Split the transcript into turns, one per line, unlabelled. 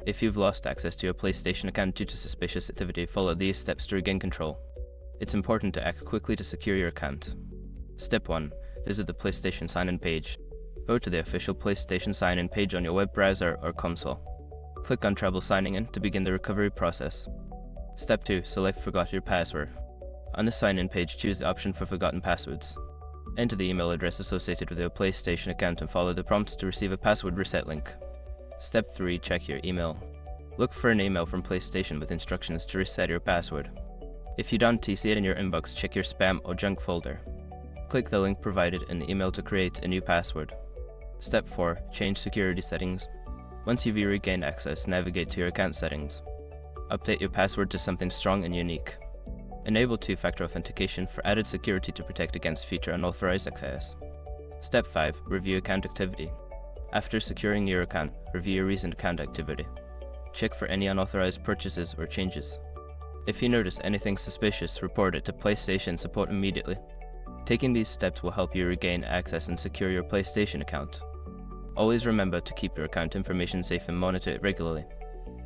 If you've lost access to your PlayStation account due to suspicious activity, follow these steps to regain control. It's important to act quickly to secure your account. Step 1. Visit the PlayStation sign-in page. Go to the official PlayStation sign-in page on your web browser or console. Click on Trouble Signing In to begin the recovery process. Step 2. Select Forgot Your Password. On the sign-in page, choose the option for Forgotten Passwords. Enter the email address associated with your PlayStation account and follow the prompts to receive a password reset link. Step 3. Check your email. Look for an email from PlayStation with instructions to reset your password. If you don't see it in your inbox, check your spam or junk folder. Click the link provided in the email to create a new password. Step 4. Change security settings. Once you've regained access, navigate to your account settings. Update your password to something strong and unique. Enable two-factor authentication for added security to protect against future unauthorized access. Step 5. Review account activity. After securing your account, review your recent account activity. Check for any unauthorized purchases or changes. If you notice anything suspicious, report it to PlayStation support immediately. Taking these steps will help you regain access and secure your PlayStation account. Always remember to keep your account information safe and monitor it regularly.